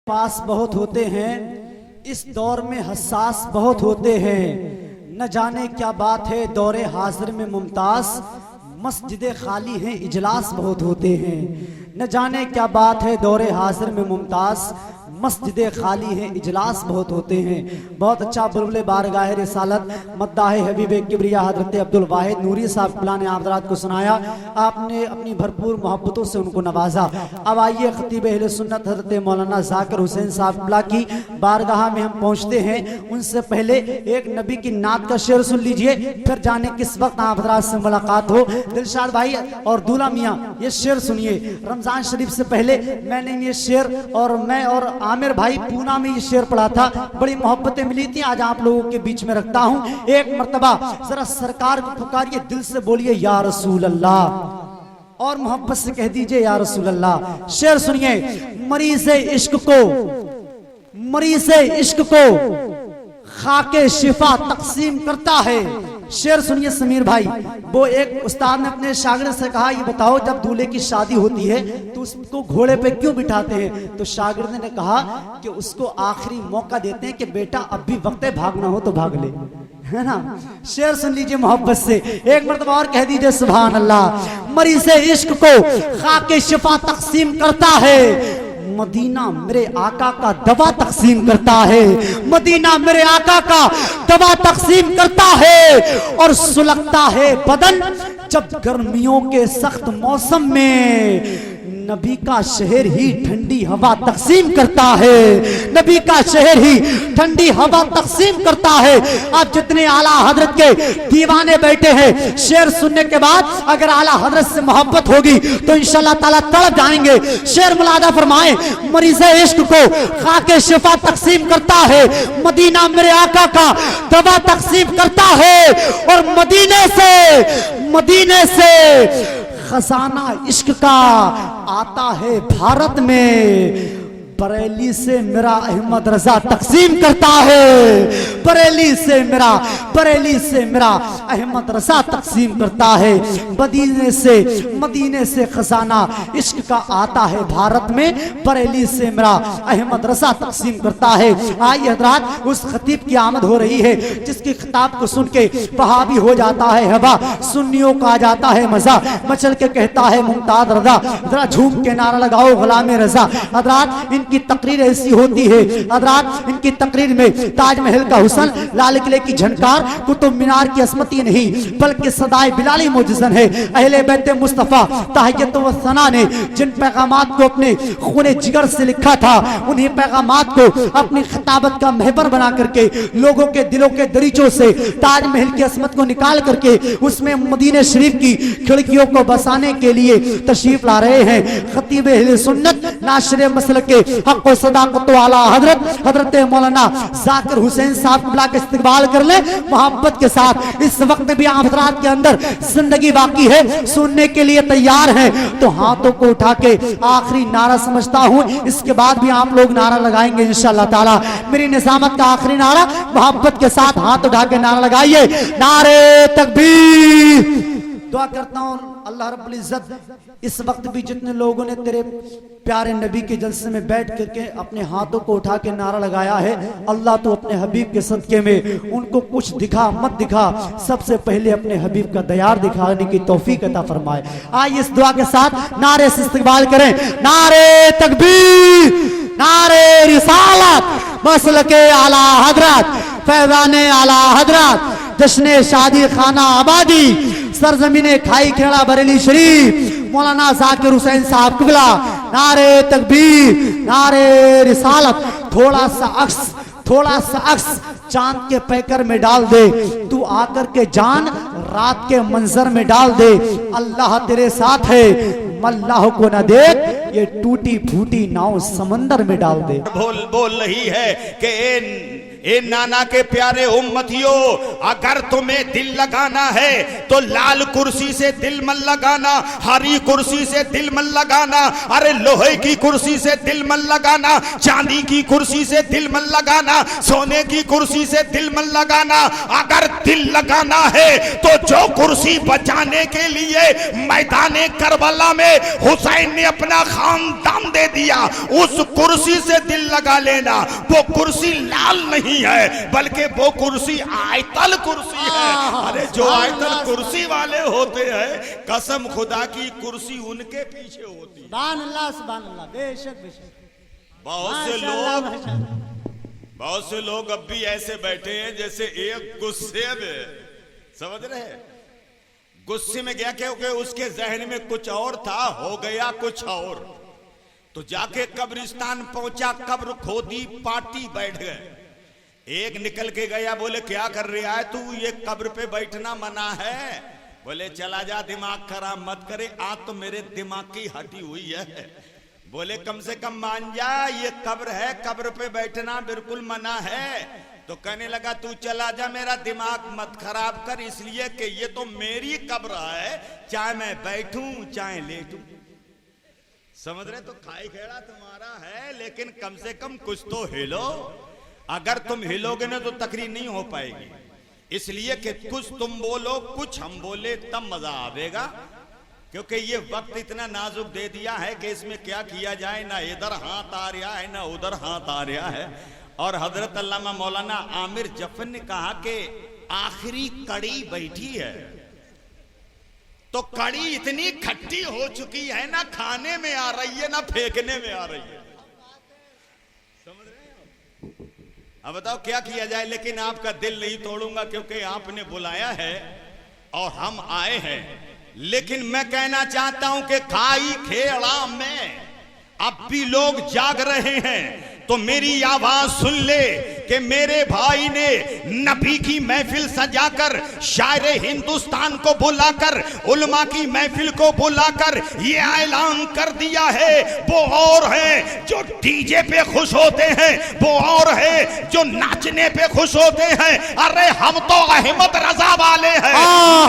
पास बहुत होते हैं, इस दौर में हसास बहुत होते हैं। न जाने क्या बात है दौरे हाजिर में मुमताज, मस्जिदे खाली हैं इजलास बहुत होते हैं। न जाने क्या बात है दौरे हाजिर में मुमताज, मस्जिदे खाली हैं इजलास बहुत होते हैं। बहुत अच्छा बुलबुल बारगाह रिसालत मद्दाह हबीब किबरिया हजरत अब्दुल वाहिद नूरी साहब किबला ने आप हज़रात को सुनाया। आपने अपनी भरपूर मोहब्बतों से उनको नवाजा। अब आइए खतीब अहले सुन्नत हजरत मौलाना जाकिर हुसैन साहब किबला की बारगाह में हम पहुँचते हैं। उनसे पहले एक नबी की नात का शेर सुन लीजिए, फिर जाने किस वक्त आप हज़रात से मुलाकात हो। दिलशाद भाई और दूल्हा मियाँ ये शेर सुनिए। रमजान शरीफ से पहले मैंने ये शेर और मैं और आमिर भाई पूना में ये शेर पढ़ा था, बड़ी मोहब्बतें मिली थी। आज आप लोगों के बीच में रखता हूं। एक मर्तबा जरा सरकार को पुकारिए, दिल से बोलिए या रसूल अल्लाह, और मोहब्बत से कह दीजिए या रसूल अल्लाह। शेर सुनिए। मरीज़े इश्क को खाके शिफा तकसीम करता है। शेर सुनिए समीर भाई। वो एक उस्ताद ने अपने शागिर्द से कहा, ये बताओ जब दूल्हे की शादी होती है तो उसको घोड़े पे क्यों बिठाते हैं? तो शागिर्द ने कहा कि उसको आखिरी मौका देते हैं कि बेटा अब भी वक्त है, भागना हो तो भाग ले, है ना। शेर सुन लीजिए मोहब्बत से। एक मर्तबा और कह दीजिए सुभान अल्लाह। मरीज़े इश्क को खाके शिफा तकसीम करता है, मदीना मेरे आका का दवा तकसीम करता है। मदीना मेरे आका का दवा तकसीम करता है। और सुलगता है बदन जब गर्मियों के सख्त मौसम में, नबी का शहर ही ठंडी हवा तकसीम करता है। नबी का शहर ही ठंडी हवा तकसीम करता है। आप जितने आला हजरत के दीवाने बैठे हैं, शेर सुनने के बाद अगर आला हजरत से मोहब्बत होगी तो इंशाल्लाह ताला तड़प जाएंगे। शेर मुलादा फरमाए। मरीज़े इश्क को खाके शिफा तकसीम करता है, मदीना मेरे आका का दवा तकसीम करता है। और मदीने से खजाना इश्क का आता है भारत में। बरेली से मेरा अहमद रजा तकसीम करता है। बरेली से मेरा अहमद रजा तकसीम करता है। मदीने से खजाना इश्क का आता है भारत में। बरेली से मेरा अहमद रजा तकसीम करता है। आइए हज़रात, उस खतीब की आमद हो रही है जिसकी खिताब को सुन के वहाबी हो जाता है हवा, सुन्नियों का आ जाता है मजा, मचल के कहता है मुमताज रजा। जरा झूम के नारा लगाओ गुलाम रजा। हज़रात इनकी तकरीर ऐसी होती है, हज़रात इनकी तकरीर में ताजमहल का हुस्न, लाल किले की झनकार, कुतुब मीनार की असमती नहीं बल्कि सदाए बिलाली मोजज़न है। अहले बैत मुस्तफ़ा तहय्यत व सना ने जिन पैगामात को अपने खूने जिगर से लिखा था, उन्हीं पैगामात को अपनी खिताबत का महबर बना करके लोगों के दिलों के दरीचों से ताजमहल की असमत को निकाल करके उसमें मदीने शरीफ की खिड़कियों को बसाने के लिए तशरीफ ला रहे हैं। खतीब अहले सुन्नत नाशरे मसलक के हक़ व सदाक़त वाला हजरत मौलाना जाकिर हुसैन साहब किबला का इस्तकबाल कर ले मोहब्बत के साथ। इस वक्त भी आप हज़रात के अंदर जिंदगी बाकी है, सुनने के लिए तैयार हैं तो हाथों को उठा के आखिरी नारा समझता हूं, इसके बाद भी आप लोग नारा लगाएंगे इंशाअल्लाह ताला। मेरी निज़ामत का आखिरी नारा मोहब्बत के साथ हाथ उठा के नारा लगाइए, नारे तकबीर। दुआ करता हूँ अल्लाह रब्बुल इज्जत इस वक्त भी जितने लोगों ने तेरे प्यारे नबी के जलसे में बैठ करके अपने हाथों को उठा के नारा लगाया है, अल्लाह तो अपने हबीब के सदके में उनको कुछ दिखा मत दिखा, सबसे पहले अपने हबीब का दयार दिखाने की तौफीक अता फरमाए। आइए इस दुआ के साथ नारे से इस्तकबाल करें। नारे तकबीर, नारे रिसालत, मसलके आला हजरत, फैज़ाने आला हजरत, जश्ने शादी खाना आबादी, सरजमीने खाई खेड़ा बरेली शरीफ, मौलाना जाकिर हुसैन साहब किबला। नारे तकबीर, नारे रिसालत। थोड़ा सा अक्स चांद के पैकर में डाल दे, तू आकर के जान रात के मंजर में डाल दे। अल्लाह तेरे साथ है, अल्लाह को न देख, ये टूटी फूटी नाव समंदर में डाल दे। बोल रही है कि ए नाना के प्यारे उम्मतियों, अगर तुम्हें दिल लगाना है तो लाल कुर्सी से दिल मत लगाना, हरी कुर्सी से दिल मत लगाना, अरे लोहे की कुर्सी से दिल मत लगाना, चांदी की कुर्सी से दिल मत लगाना, सोने की कुर्सी से दिल मत लगाना। अगर दिल लगाना है तो जो कुर्सी बचाने के लिए मैदाने करबला में हुसैन ने अपना खानदान दे दिया, उस कुर्सी से दिल लगा लेना। वो कुर्सी लाल नहीं है बल्कि वो कुर्सी आयतल कुर्सी है। अरे जो आयतल कुर्सी वाले होते हैं, कसम खुदा की कुर्सी उनके पीछे होती है। सुभान अल्लाह, सुभान अल्लाह, बेशक बेशक। बहुत से लोग अब भी ऐसे बैठे हैं जैसे एक गुस्से में, समझ रहे हैं, गुस्से में गया क्योंकि उसके जहन में कुछ और था, हो गया कुछ और। तो जाके कब्रिस्तान पहुंचा, कब्र खोदी, पार्टी बैठ गए। एक निकल के गया, बोले क्या कर रहा है तू, ये कब्र पे बैठना मना है। बोले चला जा, दिमाग खराब मत करे, आज तो मेरे दिमाग की हटी हुई है। बोले कम से कम मान जा, ये कब्र है, कब्र पे बैठना बिल्कुल मना है। तो कहने लगा तू चला जा, मेरा दिमाग मत खराब कर, इसलिए कि ये तो मेरी कब्र है, चाहे मैं बैठूं चाहे लेटूं। समझ रहे, तो खाई खेड़ा तुम्हारा है, लेकिन कम से कम कुछ तो हिलो। अगर तुम हिलोगे ना तो तकरीर नहीं हो पाएगी, इसलिए कि कुछ तुम बोलो कुछ हम बोले, तब मजा आवेगा। क्योंकि ये वक्त इतना नाजुक दे दिया है कि इसमें क्या किया जाए, ना इधर हाथ आ रहा है ना उधर हाथ आ रहा है। और हजरत अल्लामा मौलाना आमिर जफर ने कहा कि आखिरी कड़ी बैठी है, तो कड़ी इतनी खट्टी हो चुकी है, ना खाने में आ रही है ना फेंकने में आ रही है। समझ रहे हो? अब बताओ क्या किया जाए, लेकिन आपका दिल नहीं तोड़ूंगा क्योंकि आपने बुलाया है और हम आए हैं। लेकिन मैं कहना चाहता हूं कि खाई खेड़ा में अब भी लोग जाग रहे हैं, तो मेरी आवाज सुन ले कि मेरे भाई ने नबी की महफिल सजाकर, शायरे हिंदुस्तान को बुलाकर, उलमा की महफिल को बुलाकर ये ऐलान कर दिया है, वो और है जो डीजे पे खुश होते हैं, वो और है जो नाचने पे खुश होते हैं। अरे हम तो अहमद रजा वाले हैं,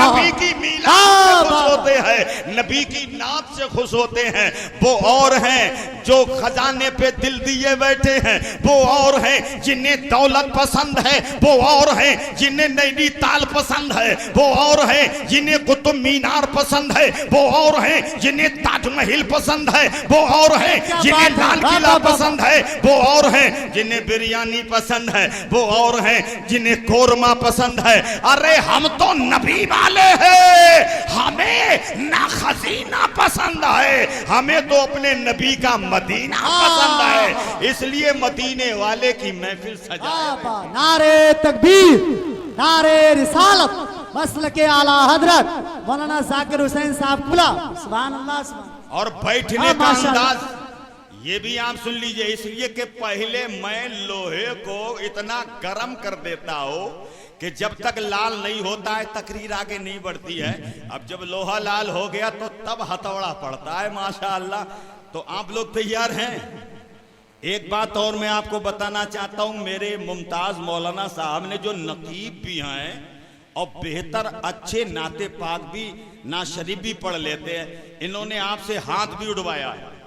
नबी की मीलाद से खुश होते हैं, नबी की नात से खुश होते हैं। वो और हैं जो खजाने पे दिल दिए बैठे हैं, वो और हैं जिन्हें दौलत पसंद है, वो और हैं जिन्हें नैनीताल पसंद है, वो और हैं जिन्हें कुतुब मीनार पसंद है, वो और हैं जिन्हें ताजमहल पसंद है, वो और हैं जिन्हें लाल किला पसंद है, वो और हैं जिन्हें बिरयानी पसंद है, वो और हैं जिन्हें कोरमा पसंद है। अरे हम तो नबी वाले हैं, हमें ना खजीना पसंद है, हमें तो अपने नबी का मदीना पसंद है, इसलिए मदीने वाले की महफिल सजाए। नारे तकबीर, नारे रिसालत, मसल के आला हजरत मौलाना जाकिर हुसैन साहब कुला, सुभान अल्लाह, सुभान। और बैठने का अंदाज ये भी आप सुन लीजिए, इसलिए कि पहले मैं लोहे को इतना गर्म कर देता हूं कि जब तक लाल नहीं होता है तकरीर आगे नहीं बढ़ती है। अब जब लोहा लाल हो गया तो तब हथौड़ा पड़ता है, माशाअल्लाह। तो आप लोग तैयार हैं? एक बात और मैं आपको बताना चाहता हूं, मेरे मुमताज मौलाना साहब ने जो नकीब भी हैं और बेहतर अच्छे नाते पाक भी, ना शरीफ भी पढ़ लेते हैं, इन्होंने आपसे हाथ भी उठवाया है,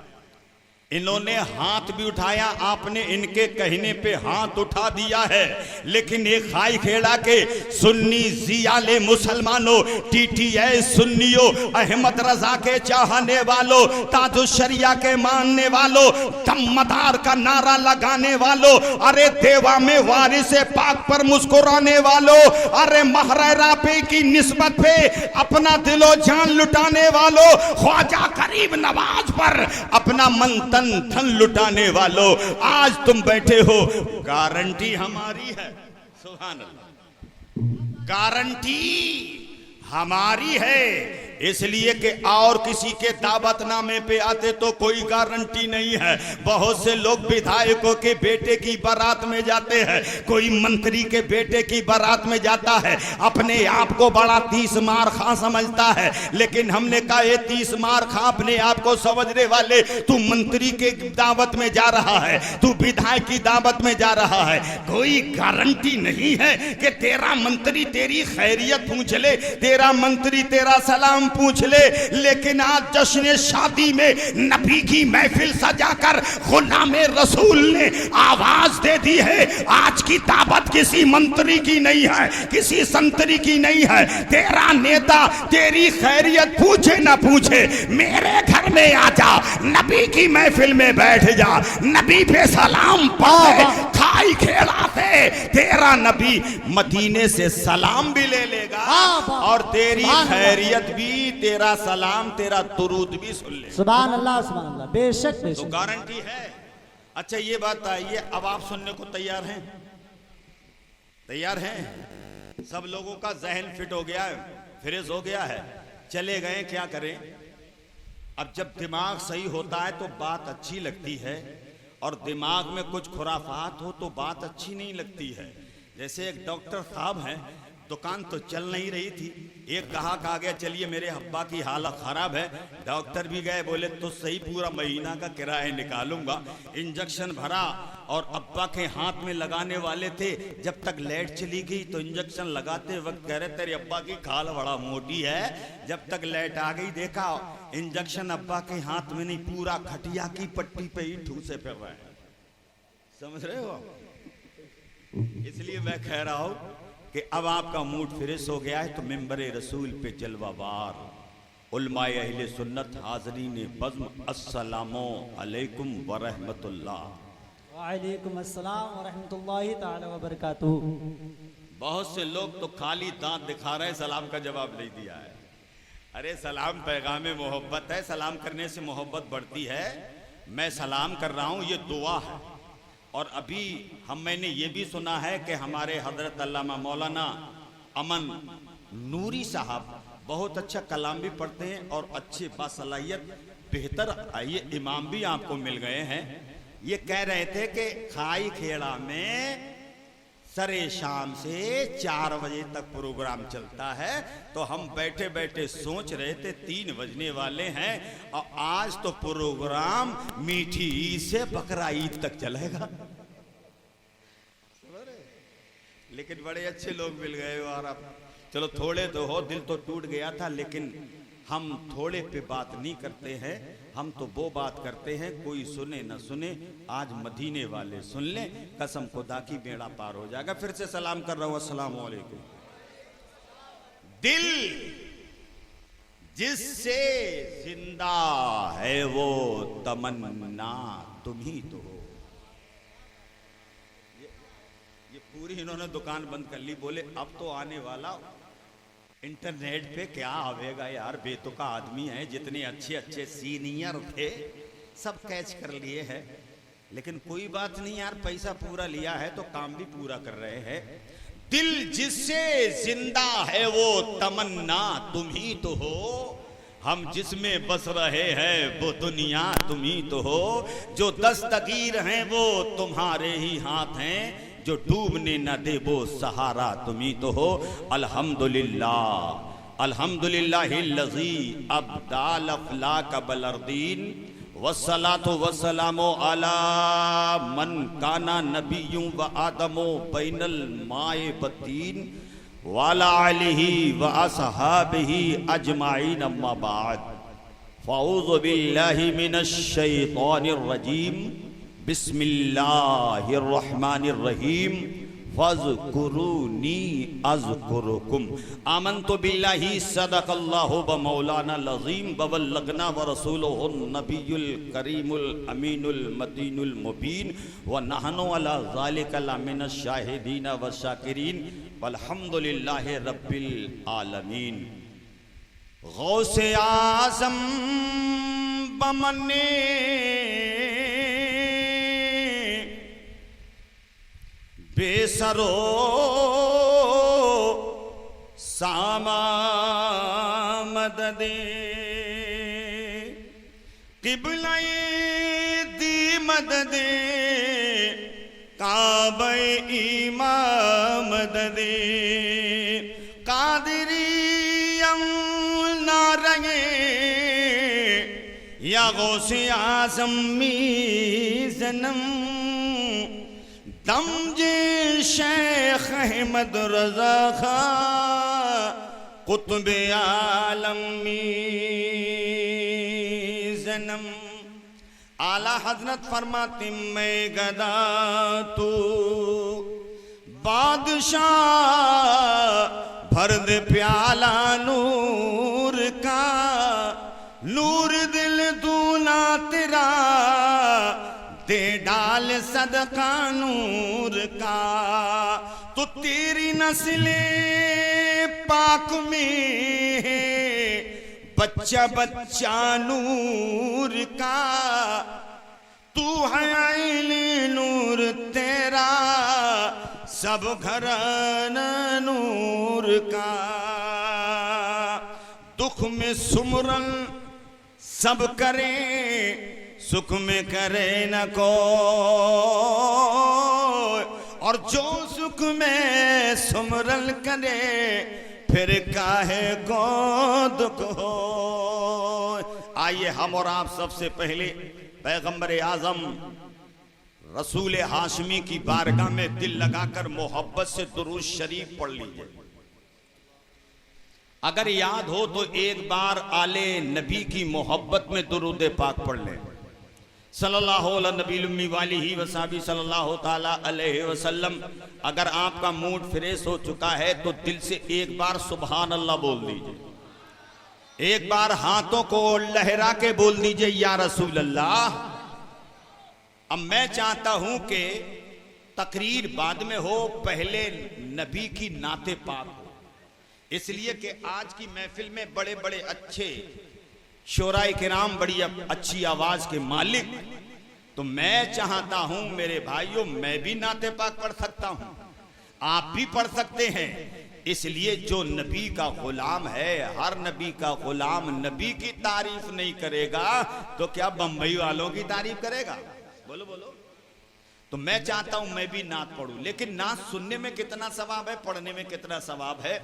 इन्होंने हाथ भी उठाया, आपने इनके कहने पे हाथ उठा दिया है। लेकिन एक खाई खेड़ा के सुन्नी जियाले मुसलमानों, टीटीए सुन्नियों, अहमद रजा के चाहने वालों, ताजुशरिया के मानने वालों, दम्मदार का नारा लगाने वालों, अरे देवा में वारिस पाक पर मुस्कुराने वालों, अरे महरा पे की निस्बत पे अपना दिलो जान लुटाने वालों, ख्वाजा करीब नवाज पर अपना मन धन लुटाने वालों, आज तुम बैठे हो, गारंटी हमारी है। सुभान अल्लाह, गारंटी हमारी है। इसलिए कि और किसी के दावतनामे पे आते तो कोई गारंटी नहीं है। बहुत से लोग विधायकों के बेटे की बारात में जाते हैं, कोई मंत्री के बेटे की बारात में जाता है, अपने आप को बड़ा 30 मार खां समझता है। लेकिन हमने कहा ये 30 मार खां अपने आप को समझने वाले, तू मंत्री के दावत में जा रहा है, तू विधायक की दावत में जा रहा है, कोई गारंटी नहीं है कि तेरा मंत्री तेरी खैरियत पूछ ले, तेरा मंत्री तेरा सलाम पूछ ले। लेकिन आज जश्न शादी में नबी की महफिल सजाकर गुलामे रसूल ने आवाज दे दी है, आज की दावत किसी मंत्री की नहीं है, किसी संतरी की नहीं है। तेरा नेता तेरी खैरियत पूछे ना पूछे, मेरे घर में आ जा, नबी की महफिल में बैठ जा, नबी पे सलाम पढ़े, खाई खेला से तेरा नबी मदीने से सलाम भी ले लेगा और तेरी खैरियत भी, तेरा सलाम, तेरा दुरूद भी सुन ले। सुभान अल्लाह, सुभान अल्लाह, बेशक तो बेशक गारंटी है। अच्छा ये बात आइए, अब आप सुनने को तैयार हैं? तैयार हैं? सब लोगों का जहन फिट हो गया है, फ्रेश हो गया है, चले गए, क्या करें। अब जब दिमाग सही होता है तो बात अच्छी लगती है, और दिमाग में कुछ खुराफात हो तो बात अच्छी नहीं लगती है। जैसे एक डॉक्टर साहब हैं, दुकान तो चल नहीं रही थी, एक ग्राहक आ गया, चलिए मेरे अब्बा की हालत खराब है। डॉक्टर भी गए, बोले तो सही पूरा महीना का किराया निकालूंगा। इंजेक्शन भरा और अब्बा के हाथ में लगाने वाले थे, जब तक लाइट चली गई तो इंजेक्शन लगाते वक्त कह रहे तेरे अब्बा की खाल बड़ा मोटी है। जब तक लाइट आ गई देखा इंजेक्शन अब्बा के हाथ में नहीं, पूरा खटिया की पट्टी पे ही ठूसे फिर रहे हैं। समझ रहे हो? इसलिए मैं कह रहा हूं कि अब आपका मूड फ्रेश हो गया है तो मिंबरे रसूल पे जलवावार उलमाए अहले सुन्नत हाज़रीन बज़्म, अस्सलामु अलैकुम व रहमतुल्लाह। वालेकुम अस्सलाम व रहमतुल्लाहि ताला व बरकातुहू। बहुत से लोग तो खाली दांत दिखा रहे हैं, सलाम का जवाब नहीं दिया है। अरे सलाम पैगाम मोहब्बत है, सलाम करने से मोहब्बत बढ़ती है। मैं सलाम कर रहा हूँ, ये दुआ है। और अभी मैंने ये भी सुना है कि हमारे हजरत अल्लामा मौलाना अमन नूरी साहब बहुत अच्छा कलाम भी पढ़ते हैं और अच्छे बासलाहियत बेहतर ये इमाम भी आपको मिल गए हैं। ये कह रहे थे कि खाई खेड़ा में सरे शाम से 4 बजे तक प्रोग्राम चलता है, तो हम बैठे बैठे सोच रहे थे 3 बजने वाले हैं और आज तो प्रोग्राम मीठी ईद से बकरा ईद तक चलेगा। लेकिन बड़े अच्छे लोग मिल गए हो। और अब चलो थोड़े तो हो, दिल तो टूट गया था, लेकिन हम थोड़े पे बात नहीं करते हैं, हम तो वो बात करते हैं कोई सुने न सुने, आज मदीने वाले सुन लें, कसम खुदा की बेड़ा पार हो जाएगा। फिर से सलाम कर रहा हूं, अस्सलाम वालेकुम। दिल जिससे जिंदा है वो तमन्ना तुम ही तो हो। ये पूरी इन्होंने दुकान बंद कर ली, बोले अब तो आने वाला इंटरनेट पे क्या आवेगा यार, बेतुका आदमी है, जितने अच्छे अच्छे सीनियर थे सब कैच कर लिए हैं। लेकिन कोई बात नहीं यार, पैसा पूरा लिया है तो काम भी पूरा कर रहे हैं। दिल जिससे जिंदा है वो तमन्ना तुम ही तो हो, हम जिसमें बस रहे हैं वो दुनिया तुम ही तो हो, जो दस्तगीर हैं वो तुम्हारे ही हाथ हैं, जो डूबने न दे वो सहारा तुम ही तो हो। अल्हम्दुलिल्लाह अल्हम्दुलिल्लाहिल्लज़ी अब्दाल अफलाक बलरदीन वस्सलातु वस्सलामु अला मन काना नबियुं व आदमो बैनल माए बत्तीन वाला आलिही व असहाबिही अजमाइन अम्मा बाद फ़अऊज़ु बिल्लाहि मिनश शैतानिर रजीम बिस्मिल्लाहिर्रहमानिर्रहीम फ़ज़कुरूनी अज़कुरुकुम आमन्तु बिल्लाहि सदक़ल्लाहु व मौलाना लज़ीम व बल्लगना व रसूलुहुन नबियुल करीमुल अमीनुल मतीनुल मुबीन व नहनु अला ज़ालिका लमिनश शाहिदीन व शाकिरीन वल्हम्दुलिल्लाहि रब्बिल आलमीन। गौसे आज़म बमने बेसरो सामामद मदद किबलाए दी मदद काबे इमाम मदद कादरियम ना रंगे या गौसे आज़म मीज़नम दमजे शेख अहमद रज़ा खा कुतुब आलम मीज़नम। आला हजरत फरमाते मैं गदा तू बादशाह भर दे प्याला नूर का, नूर दिल दूना तेरा दे डाल सदका नूर का। तो तेरी नस्ले पाक में है बच्चा बच्चा नूर का, तू है आइन नूर तेरा सब घराना नूर का। दुख में सुमरन सब करे सुख में करे न कोई, और जो सुख में सुमरन करे फिर काहे को दुख हो। आइए हम और आप सबसे पहले पैगंबर आजम रसूल हाशमी की बारगाह में दिल लगाकर मोहब्बत से दुरूद शरीफ पढ़ लीजिए। अगर याद हो तो एक बार आले नबी की मोहब्बत में दुरूद पाक पढ़ लें। सल्लल्लाहु अलैहि वसल्लम सल्लल्लाहु ताला अलैहि वसल्लम। अगर आपका मूड फ्रेश हो चुका है तो दिल से एक बार सुभान अल्लाह बोल दीजिए। एक बार हाथों को लहरा के बोल दीजिए या रसूल अल्लाह। अब मैं चाहता हूं कि तकरीर बाद में हो, पहले नबी की नाते पाक हो, इसलिए कि आज की महफिल में बड़े बड़े अच्छे शोराए किराम, बड़ी अच्छी आवाज के मालिक, तो मैं चाहता हूं मेरे भाइयों मैं भी नाते पाक पढ़ सकता हूं, आप भी पढ़ सकते हैं। इसलिए जो नबी का गुलाम है, हर नबी का गुलाम नबी की तारीफ नहीं करेगा तो क्या बंबई वालों की तारीफ करेगा? बोलो बोलो। तो मैं चाहता हूं मैं भी नात पढ़ूं, लेकिन नात सुनने में कितना सवाब है, पढ़ने में कितना सवाब है।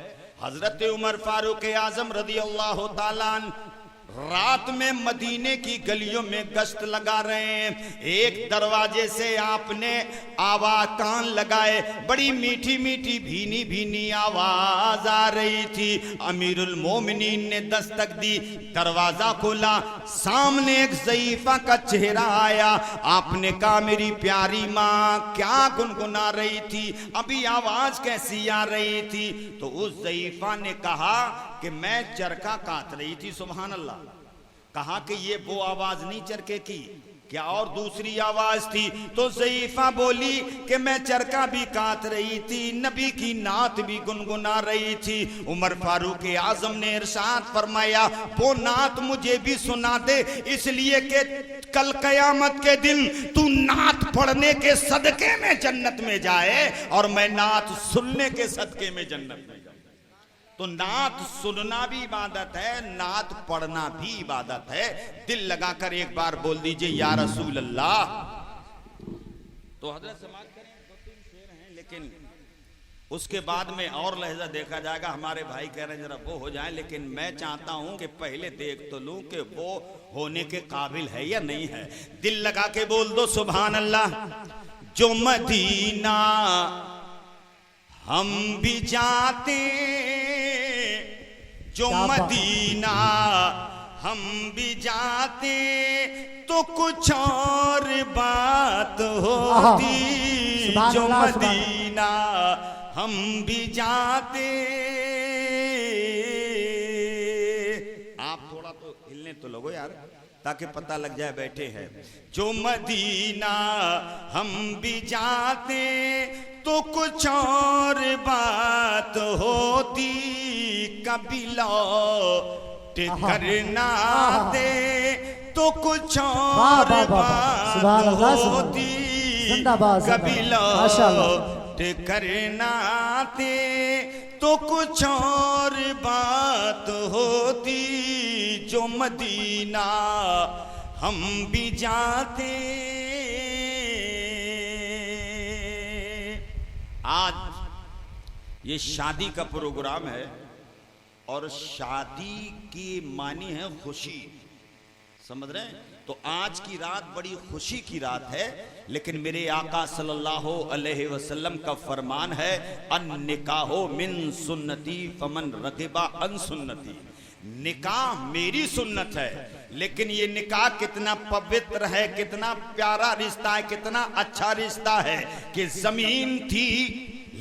हजरत उमर फारूक आजम रज़ी अल्लाह ताला रात में मदीने की गलियों में गश्त लगा रहे हैं। एक दरवाजे से आपने आवाज कान लगाए, बड़ी मीठी मीठी भीनी भीनी आवाज आ रही थी। अमीरुल मोमिनीन ने दस्तक दी, दरवाजा खोला, सामने एक ज़ईफा का चेहरा आया। आपने कहा मेरी प्यारी माँ क्या गुनगुना रही थी, अभी आवाज कैसी आ रही थी? तो उस ज़ईफा ने कहा कि मैं चरखा काट रही थी। सुभान अल्लाह। कहा कि ये वो आवाज नहीं चरखे की, क्या और दूसरी आवाज थी? तो ज़ईफा बोली कि मैं चरखा भी काट रही थी, नबी की नात भी गुनगुना रही थी। उमर फारूक आजम ने इरशाद फरमाया वो नात मुझे भी सुना दे, इसलिए कि कल कयामत के दिन तू नात पढ़ने के सदके में जन्नत में जाए और मैं नात सुनने के सदके में जन्नत में। तो नात सुनना भी इबादत है, नात पढ़ना भी इबादत है। दिल लगाकर एक बार बोल दीजिए या रसूल अल्लाह। तो हजरत समाज करें, 2-3 शेर हैं, लेकिन उसके बाद में और लहजा देखा जाएगा। हमारे भाई कह रहे हैं जरा वो हो जाए, लेकिन मैं चाहता हूं कि पहले देख तो लूं कि वो होने के काबिल है या नहीं है। दिल लगा के बोल दो सुभान अल्लाह। जो मदीना हम भी जाते, जो मदीना हम भी जाते तो कुछ और बात होती। जो मदीना हम भी जाते। आप थोड़ा तो हिलने तो लगो यार, ताकि पता लग जाए बैठे हैं। जो मदीना हम भी जाते तो कुछ और बात होती। कभी लौट करना दे तो कुछ और बात होती। कभी लौट करनाते तो कुछ और बात होती, जो मदीना हम भी जाते। आज ये शादी का प्रोग्राम है और शादी की मानी है खुशी, समझ रहे हैं? तो आज की रात बड़ी खुशी की रात है, लेकिन मेरे आका सल्लल्लाहु अलैहि वसल्लम का फरमान है, अन निकाहो मिन सुन्नती फमन रगिबा अन सुन्नती। निकाह मेरी सुन्नत है, लेकिन ये निकाह कितना पवित्र है, कितना प्यारा रिश्ता है, कितना अच्छा रिश्ता है कि जमीन थी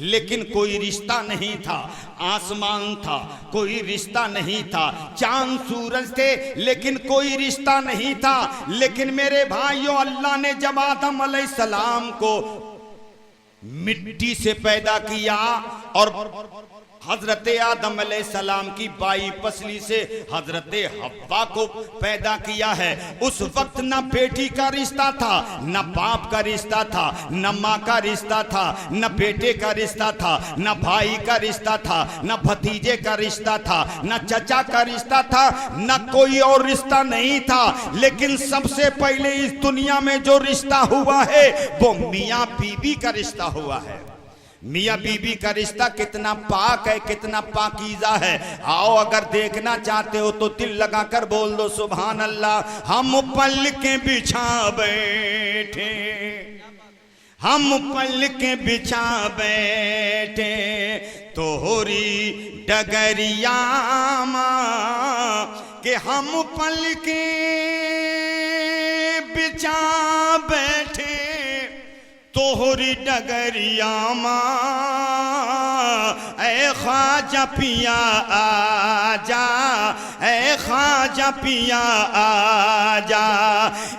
लेकिन कोई रिश्ता नहीं था, आसमान था कोई रिश्ता नहीं था, चांद सूरज थे लेकिन कोई रिश्ता नहीं था। लेकिन मेरे भाइयों, अल्लाह ने जब आदम अलैहिस्सलाम को मिट्टी से पैदा किया और हजरत आदम अलैहिस्सलाम की बाई पसली से हजरत हव्वा को पैदा किया है, उस वक्त न बेटी का रिश्ता था, न बाप का रिश्ता था, न माँ का रिश्ता था, न बेटे का रिश्ता था, न भाई का रिश्ता था, न भतीजे का रिश्ता था, न चचा का रिश्ता था, न कोई और रिश्ता नहीं था। लेकिन सबसे पहले इस दुनिया में जो रिश्ता हुआ है वो मियाँ बीबी का रिश्ता हुआ है। मियाँ बीबी का रिश्ता कितना पाक है, कितना पाकीज़ा है। आओ, अगर देखना चाहते हो तो दिल लगाकर बोल दो सुभान अल्लाह। हम पल के बिछा बैठे, हम पल के बिछा बैठे, तोहरी डगरिया माँ के हम पल के बिछा बैठे, तोहरी डगरिया माँ। ऐ ख्वाजा पिया आजा, ऐ ख्वाजा पिया आजा,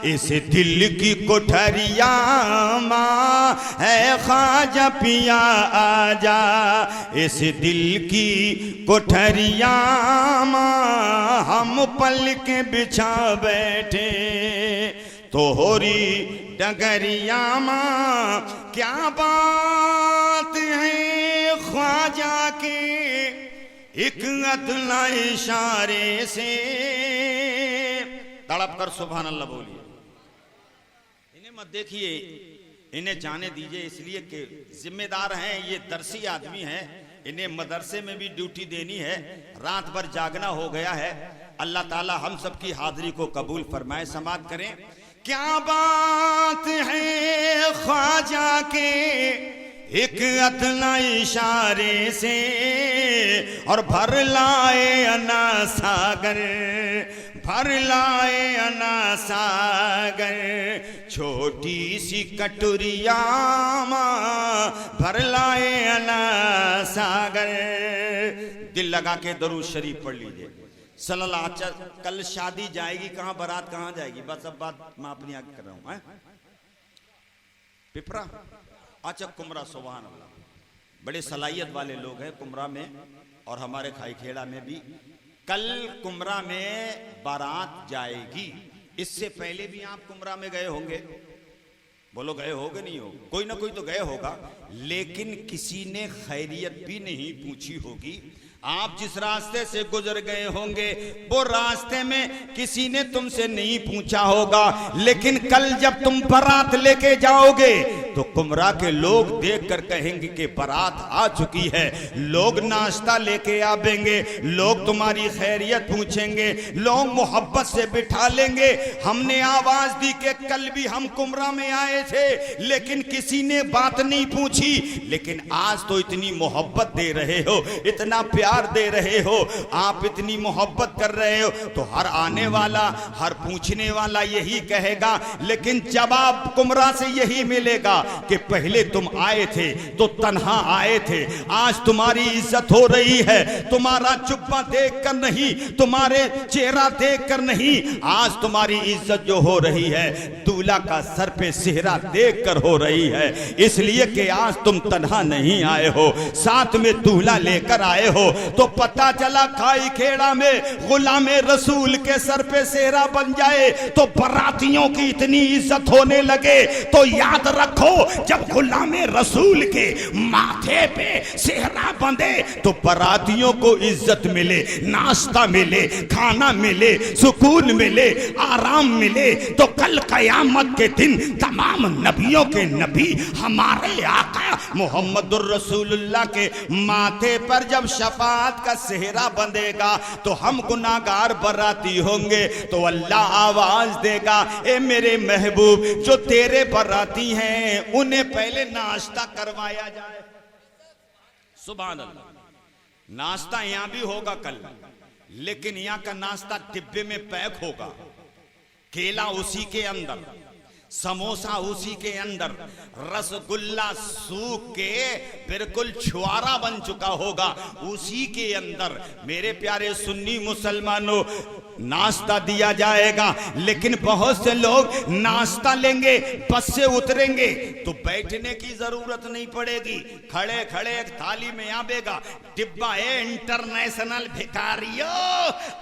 इस दिल की कोठरिया माँ। ऐ ख्वाजा पिया आजा, इस दिल की कोठरिया माँ। हम पल के बिछा बैठे, तोहरी डगरिया माँ। क्या बात है ख्वाजा के एक अदना इशारे से, तड़प कर सुभान अल्लाह बोलिए। इन्हें मत देखिए, इन्हें जाने दीजिए, इसलिए कि जिम्मेदार हैं, ये दरसी आदमी हैं, इन्हें मदरसे में भी ड्यूटी देनी है, रात भर जागना हो गया है। अल्लाह ताला हम सबकी हाजिरी को कबूल फरमाए, समाअत करें। क्या बात है ख्वाजा के एक अदना इशारे से, और भर लाए अना सागर, भर लाए अना सागर, छोटी सी कटोरिया माँ, भर लाए अना सागर। दिल लगा के दरूद शरीफ पढ़ लीजिए सल्लल्लाहु अलैहि वसल्लम। कल शादी जाएगी कहाँ, बारात कहाँ जाएगी, बस अब बात मैं अपनी आगे कर रहा हूँ। पिपरा, अच्छा कुमरा, सुभान अल्लाह। बड़े सलाहियत वाले लोग हैं कुमरा में और हमारे खाईखेड़ा में भी। कल कुमरा में बारात जाएगी। इससे पहले भी आप कुमरा में गए होंगे, बोलो गए होगे नहीं हो, कोई ना कोई तो गए होगा, लेकिन किसी ने खैरियत भी नहीं पूछी होगी। आप जिस रास्ते से गुजर गए होंगे वो रास्ते में किसी ने तुमसे नहीं पूछा होगा, लेकिन कल जब तुम बारात लेके जाओगे तो कुमरा के लोग देखकर कहेंगे कि बारात आ चुकी है। लोग नाश्ता लेके आवेंगे, लोग तुम्हारी खैरियत पूछेंगे, लोग मोहब्बत से बिठा लेंगे। हमने आवाज दी कि कल भी हम कुमरा में आए थे लेकिन किसी ने बात नहीं पूछी, लेकिन आज तो इतनी मोहब्बत दे रहे हो, इतना प्यार दे रहे हो, आप इतनी मोहब्बत कर रहे हो, तो हर आने वाला, हर पूछने वाला यही कहेगा। लेकिन जवाब कुमरा से यही मिलेगा कि पहले तुम आए थे तो तन्हा आए थे, आज तुम्हारी इज्जत हो रही है, तुम्हारा जुब्बा देखकर नहीं, तुम्हारे चेहरा देखकर नहीं, आज तुम्हारी इज्जत जो हो रही है दूल्हा का सर पे सेहरा देखकर हो रही है। इसलिए कि आज तुम तन्हा नहीं आए हो, साथ में दूल्हा लेकर आए हो। तो पता चला खाईखेड़ा में गुलामे रसूल के सर पे सेहरा बन जाए तो बरातियों की इतनी इज्जत होने लगे। तो याद रखो हो जब गुलामे रसूल के माथे पे सेहरा बंधे तो बारातियों को इज्जत मिले, नाश्ता मिले, खाना मिले, सुकून मिले, आराम मिले। तो कल कयामत के दिन तमाम नबियों के नबी हमारे आका मोहम्मदुर रसूलुल्लाह के माथे पर जब शफाअत का सेहरा बंधेगा तो हम गुनाहगार बराती होंगे तो अल्लाह आवाज देगा, ए मेरे महबूब जो तेरे बराती हैं उन्हें पहले नाश्ता करवाया जाए। सुभान अल्लाह। नाश्ता यहां भी होगा कल, लेकिन यहां का नाश्ता डिब्बे में पैक होगा, केला उसी के अंदर, समोसा उसी के अंदर, रसगुल्ला सूख के बिल्कुल छुआरा बन चुका होगा उसी के अंदर। मेरे प्यारे सुन्नी मुसलमानों, नाश्ता दिया जाएगा, लेकिन बहुत से लोग नाश्ता लेंगे, बस से उतरेंगे तो बैठने की जरूरत नहीं पड़ेगी, खड़े खड़े एक थाली में आवेगा, डिब्बा है इंटरनेशनल भिखारियों,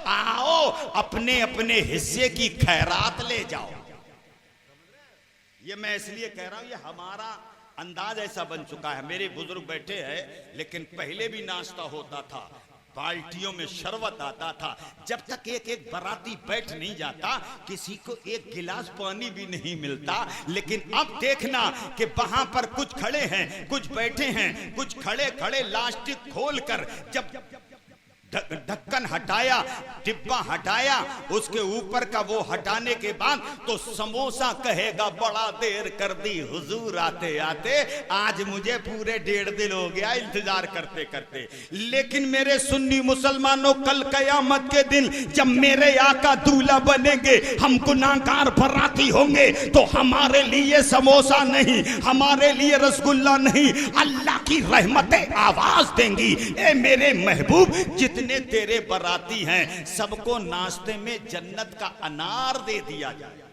आओ अपने अपने हिस्से की खैरात ले जाओ। ये मैं इसलिए कह रहा हूं, ये हमारा अंदाज ऐसा बन चुका है। मेरे बुजुर्ग बैठे हैं, लेकिन पहले भी नाश्ता होता था, बाल्टियों में शरबत आता था। जब तक एक एक बराती बैठ नहीं जाता किसी को एक गिलास पानी भी नहीं मिलता। लेकिन अब देखना कि वहां पर कुछ खड़े हैं, कुछ बैठे हैं, कुछ खड़े खड़े लास्टिक खोलकर जब ढक्कन हटाया, डिब्बा हटाया, उसके ऊपर का वो हटाने के बाद तो समोसा कहेगा बड़ा देर कर दी हुजूर आते आते, आज मुझे पूरे 1.5 दिन हो गया इंतजार करते करते। लेकिन मेरे सुन्नी मुसलमानों, कल कयामत के दिन जब मेरे आका दूल्हा बनेंगे, हम गुनाहगार बराती होंगे तो हमारे लिए समोसा नहीं, हमारे लिए रसगुल्ला नहीं, अल्लाह की रहमतें आवाज देंगी, ए मेरे महबूब जितने तेरे बराती हैं सबको नाश्ते में जन्नत का अनार दे दिया जाए।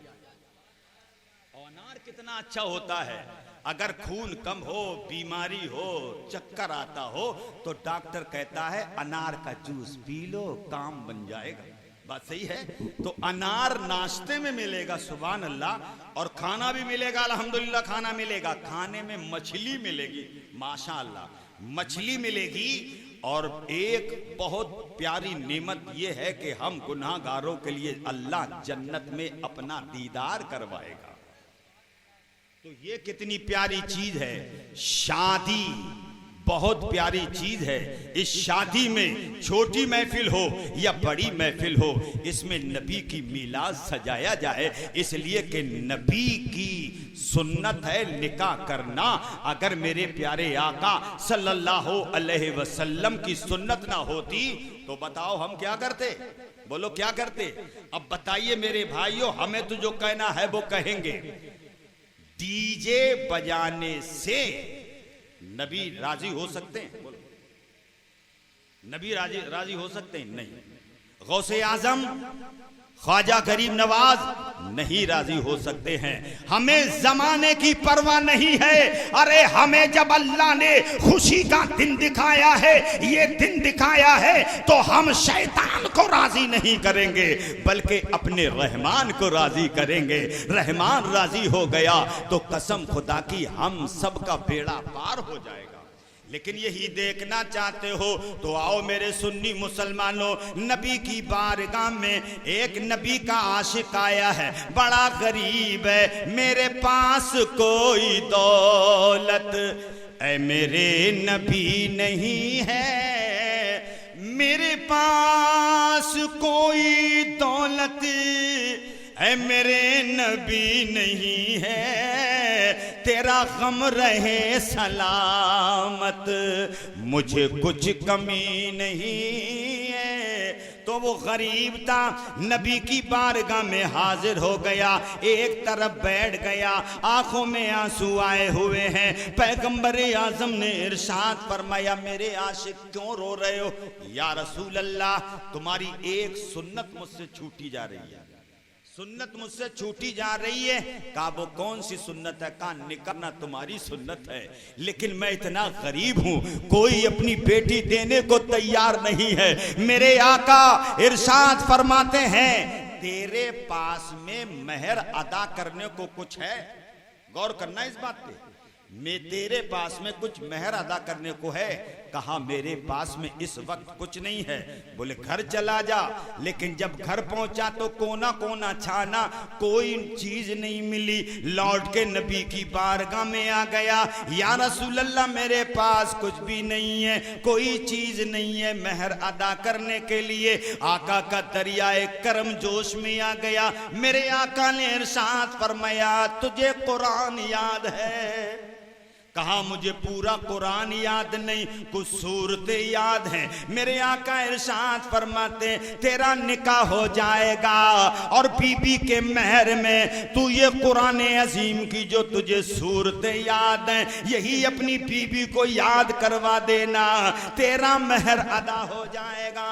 अनार कितना अच्छा होता है, अगर खून कम हो, बीमारी हो, चक्कर आता हो तो डॉक्टर कहता है अनार का जूस पी लो, काम बन जाएगा। बात सही है। तो अनार नाश्ते में मिलेगा, सुभान अल्लाह, और खाना भी मिलेगा, अल्हम्दुलिल्लाह खाना मिलेगा। खाने में मछली मिलेगी, माशाअल्लाह मछली मिलेगी। और एक बहुत प्यारी नेमत यह है कि हम गुनाहगारों के लिए अल्लाह जन्नत में अपना दीदार करवाएगा। तो ये कितनी प्यारी चीज है। शादी बहुत प्यारी चीज है। इस शादी में छोटी महफिल हो या बड़ी महफिल हो, इसमें नबी की मीलाद सजाया जाए, इसलिए कि नबी की सुन्नत है निकाह करना। अगर मेरे प्यारे आका सल्लल्लाहु अलैहि वसल्लम की सुन्नत ना होती तो बताओ हम क्या करते? बोलो क्या करते? अब बताइए मेरे भाइयों, हमें तो जो कहना है वो कहेंगे। डीजे बजाने से नबी राजी हो सकते हैं? बोलो, नबी राजी हो सकते हैं? नहीं। गौसे आजम ख्वाजा गरीब नवाज नहीं राजी हो सकते हैं। हमें जमाने की परवाह नहीं है। अरे हमें जब अल्लाह ने खुशी का दिन दिखाया है, ये दिन दिखाया है, तो हम शैतान को राजी नहीं करेंगे बल्कि अपने रहमान को राजी करेंगे। रहमान राजी हो गया तो कसम खुदा की हम सबका बेड़ा पार हो जाएगा। लेकिन यही देखना चाहते हो तो आओ मेरे सुन्नी मुसलमानों, नबी की बारगाह में एक नबी का आशिक आया है, बड़ा गरीब है, मेरे पास कोई दौलत ऐ मेरे नबी नहीं है, मेरे पास कोई दौलत ऐ मेरे नबी नहीं है, तेरा गम रहे सलामत, मुझे कुछ कमी नहीं है। तो वो गरीब था, नबी की बारगाह में हाजिर हो गया, एक तरफ बैठ गया, आंखों में आंसू आए हुए हैं। पैगंबर आजम ने इरशाद फरमाया, मेरे आशिक क्यों रो रहे हो? या रसूल अल्लाह, तुम्हारी एक सुन्नत मुझसे छूटी जा रही है, सुन्नत मुझसे छूटी जा रही है। कहा वो कौन सी सुन्नत है? कहा निकलना तुम्हारी सुन्नत है, लेकिन मैं इतना गरीब हूं, कोई अपनी बेटी देने को तैयार नहीं है। मेरे आका इरशाद फरमाते हैं, तेरे पास में मेहर अदा करने को कुछ है? गौर करना इस बात पे। मैं तेरे पास में कुछ मेहर अदा करने को है, कहा मेरे पास में इस वक्त कुछ नहीं है। बोले घर चला जा। लेकिन जब घर पहुंचा तो कोना कोना छाना, कोई चीज नहीं मिली। लौट के नबी की बारगाह में आ गया, या रसूल अल्लाह मेरे पास कुछ भी नहीं है, कोई चीज नहीं है मेहर अदा करने के लिए। आका का दरियाए करम जोश में आ गया। मेरे आका ने इरशाद फरमाया तुझे कुरान याद है? कहा मुझे पूरा कुरान याद नहीं, कुछ सूरतें याद हैं। मेरे आका इरशाद फरमाते तेरा निकाह हो जाएगा और बीबी के महर में तू ये कुरान अजीम की जो तुझे सूरतें याद हैं, यही अपनी बीबी को याद करवा देना, तेरा महर अदा हो जाएगा।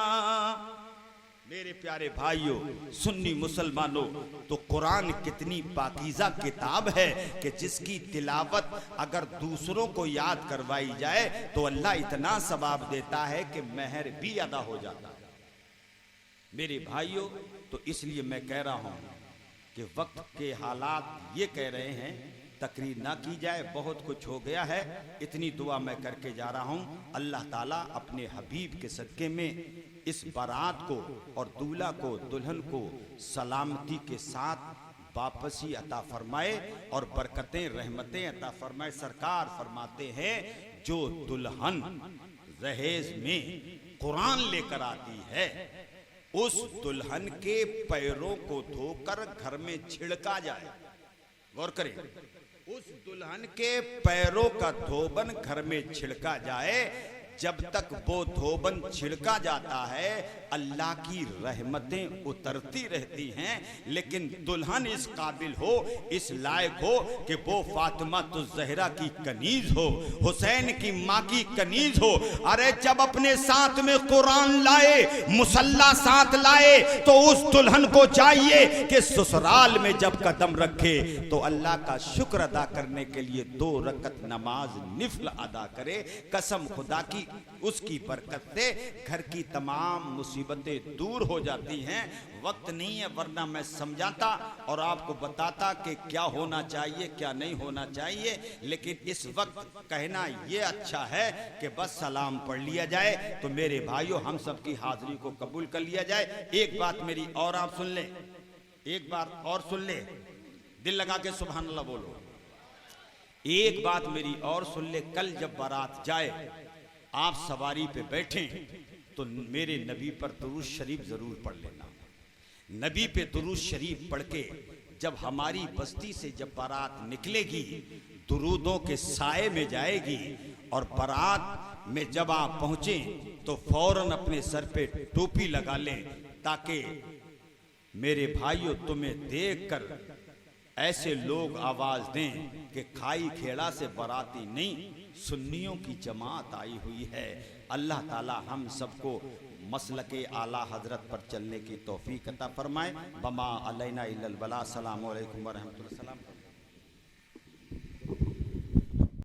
मेरे प्यारे भाइयों, सुन्नी मुसलमानों, तो कुरान कितनी पाकीज़ा किताब है कि जिसकी तिलावत अगर दूसरों को याद करवाई जाए तो अल्लाह इतना सवाब देता है कि महर भी अदा हो जाता है। मेरे भाइयों, तो इसलिए मैं कह रहा हूं कि वक्त के हालात ये कह रहे हैं तकरीर ना की जाए, बहुत कुछ हो गया है। इतनी दुआ मैं करके जा रहा हूं, अल्लाह ताला अपने हबीब के सदके में इस बारात को और दूल्हा को दुल्हन को सलामती के साथ वापसी अता फरमाए और बरकतें रहमतें अता फरमाए। सरकार फरमाते हैं जो दुल्हन दहेज में कुरान लेकर आती है उस दुल्हन के पैरों को धोकर घर में छिड़का जाए। गौर करें, उस दुल्हन के पैरों का धोबन घर में छिड़का जाए। जब तक वो धोबन छिड़का जाता है अल्लाह की रहमतें उतरती रहती हैं, लेकिन दुल्हन इस काबिल हो, इस लायक हो कि वो फातिमा तो ज़हरा की कनीज हो, हुसैन की माँ की कनीज हो। अरे जब अपने साथ में कुरान लाए, मुसल्ला साथ लाए, तो उस दुल्हन को चाहिए कि ससुराल में जब कदम रखे तो अल्लाह का शुक्र अदा करने के लिए 2 रकत नमाज निफल अदा करे। कसम खुदा की, उसकी बरकत से घर की तमाम मुसीबतें दूर हो जाती हैं। वक्त नहीं है, वरना मैं समझाता और आपको बताता कि क्या होना चाहिए क्या नहीं होना चाहिए, लेकिन इस वक्त कहना यह अच्छा है कि बस सलाम पढ़ लिया जाए। तो मेरे भाइयों, हम सबकी हाजिरी को कबूल कर लिया जाए। एक बात मेरी और आप सुन ले, एक बात और सुन ले, दिल लगा के सुभान अल्लाह बोलो। एक बात मेरी और सुन ले, कल जब बारात जाए आप सवारी पे बैठें तो मेरे नबी पर दुरूद शरीफ जरूर पढ़ लेना। नबी पे दुरूद शरीफ पढ़ के जब हमारी बस्ती से जब बारात निकलेगी दुरूदों के साए में जाएगी, और बारात में जब आप पहुंचे तो फौरन अपने सर पे टोपी लगा लें, ताकि मेरे भाइयों तुम्हें देखकर ऐसे लोग आवाज दें कि खाई खेड़ा से बाराती नहीं, सुन्नियों की जमात आई हुई है। अल्लाह ताला हम सबको मसलके आला हजरत पर चलने की तौफीक अता फरमाए। बमा अलैना इल्लल बला। अस्सलामु अलैकुम व रहमतुल्लाह।